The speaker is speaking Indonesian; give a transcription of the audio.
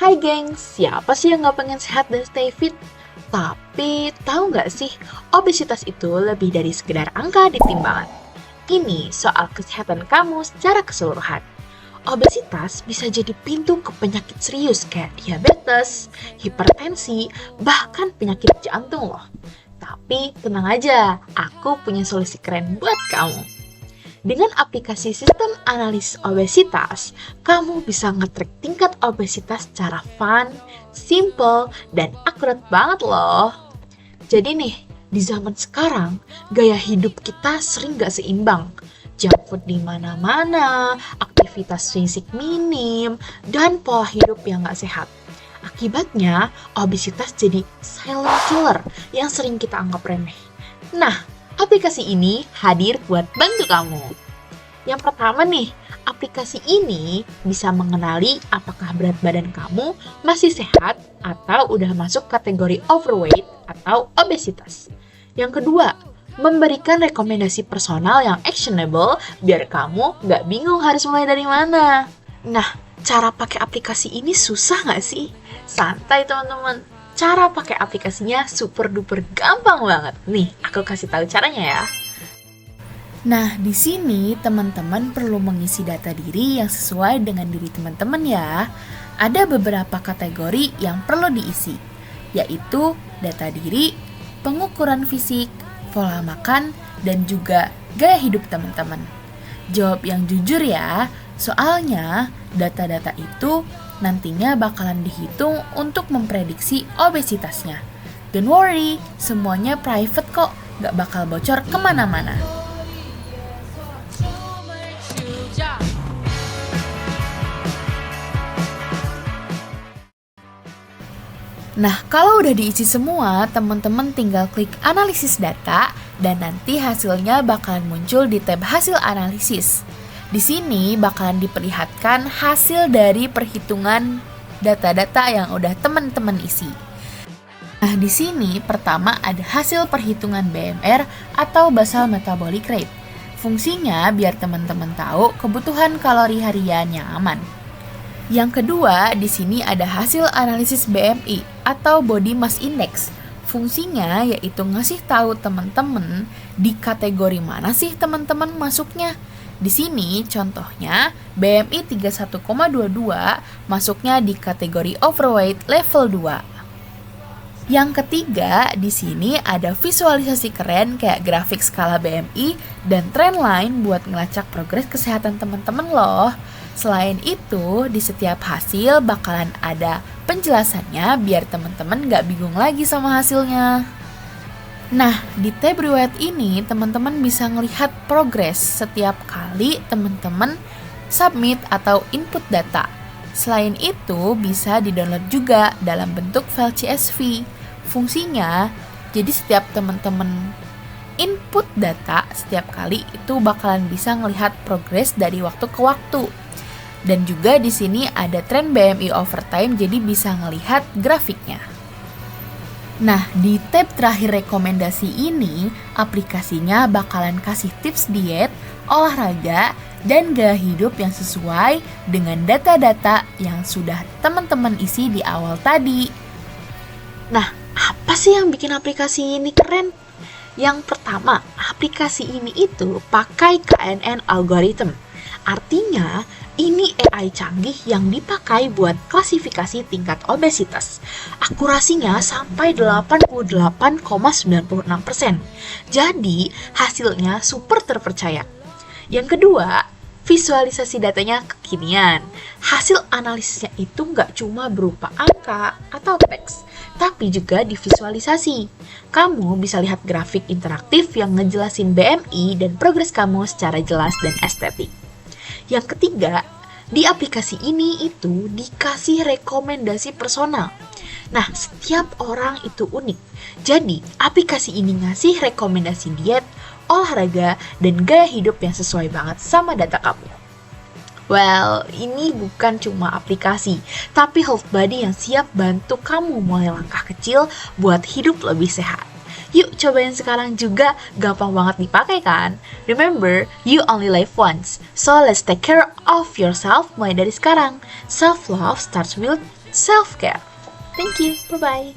Hai gengs, siapa sih yang gak pengen sehat dan stay fit? Tapi tahu nggak sih, obesitas itu lebih dari sekedar angka di timbangan. Ini soal kesehatan kamu secara keseluruhan. Obesitas bisa jadi pintu ke penyakit serius kayak diabetes, hipertensi, bahkan penyakit jantung loh. Tapi tenang aja, aku punya solusi keren buat kamu. Dengan aplikasi sistem analisis obesitas, kamu bisa nge-track tingkat obesitas secara fun, simple, dan akurat banget loh. Jadi nih, di zaman sekarang, gaya hidup kita sering gak seimbang. Junk food di mana-mana, aktivitas fisik minim, dan pola hidup yang gak sehat. Akibatnya, obesitas jadi silent killer yang sering kita anggap remeh. Nah, aplikasi ini hadir buat bantu kamu. Yang pertama nih, aplikasi ini bisa mengenali apakah berat badan kamu masih sehat atau udah masuk kategori overweight atau obesitas. Yang kedua, memberikan rekomendasi personal yang actionable biar kamu nggak bingung harus mulai dari mana. Nah, cara pakai aplikasi ini susah nggak sih? Santai teman-teman. Cara pakai aplikasinya super duper gampang banget. Nih, aku kasih tahu caranya ya. Nah, di sini teman-teman perlu mengisi data diri yang sesuai dengan diri teman-teman ya. Ada beberapa kategori yang perlu diisi, yaitu data diri, pengukuran fisik, pola makan, dan juga gaya hidup teman-teman. Jawab yang jujur ya, soalnya data-data itu nantinya bakalan dihitung untuk memprediksi obesitasnya. Don't worry, semuanya private kok, gak bakal bocor kemana-mana. Nah, kalau udah diisi semua, teman-teman tinggal klik analisis data dan nanti hasilnya bakalan muncul di tab hasil analisis. Di sini bakalan diperlihatkan hasil dari perhitungan data-data yang udah teman-teman isi. Nah, di sini pertama ada hasil perhitungan BMR atau basal metabolic rate. Fungsinya biar teman-teman tahu kebutuhan kalori harian yang aman. Yang kedua, di sini ada hasil analisis BMI atau Body Mass Index. Fungsinya yaitu ngasih tahu teman-teman di kategori mana sih teman-teman masuknya. Di sini contohnya BMI 31,22 masuknya di kategori overweight level 2. Yang ketiga, di sini ada visualisasi keren kayak grafik skala BMI dan trendline buat ngelacak progres kesehatan teman-teman loh. Selain itu, di setiap hasil bakalan ada penjelasannya biar teman-teman gak bingung lagi sama hasilnya. Nah, di tab riwayat ini teman-teman bisa ngelihat progres setiap kali teman-teman submit atau input data. Selain itu, bisa di-download juga dalam bentuk file CSV. Fungsinya, jadi setiap teman-teman input data setiap kali itu bakalan bisa ngelihat progres dari waktu ke waktu. Dan juga di sini ada tren BMI over time, jadi bisa ngelihat grafiknya. Nah, di tab terakhir rekomendasi ini, aplikasinya bakalan kasih tips diet, olahraga, dan gaya hidup yang sesuai dengan data-data yang sudah teman-teman isi di awal tadi. Nah, apa sih yang bikin aplikasi ini keren? Yang pertama, aplikasi ini itu pakai KNN algorithm. Artinya, ini AI canggih yang dipakai buat klasifikasi tingkat obesitas. Akurasinya sampai 88,96%. Jadi, hasilnya super terpercaya. Yang kedua, visualisasi datanya kekinian. Hasil analisisnya itu nggak cuma berupa angka atau teks, tapi juga divisualisasi. Kamu bisa lihat grafik interaktif yang ngejelasin BMI dan progres kamu secara jelas dan estetik. Yang ketiga, di aplikasi ini itu dikasih rekomendasi personal. Nah, setiap orang itu unik. Jadi, aplikasi ini ngasih rekomendasi diet, olahraga, dan gaya hidup yang sesuai banget sama data kamu. Well, ini bukan cuma aplikasi, tapi health buddy yang siap bantu kamu mulai langkah kecil buat hidup lebih sehat. Yuk cobain sekarang juga, gampang banget dipakai kan? Remember, you only live once, so let's take care of yourself mulai dari sekarang. Self-love starts with self-care. Thank you, bye-bye.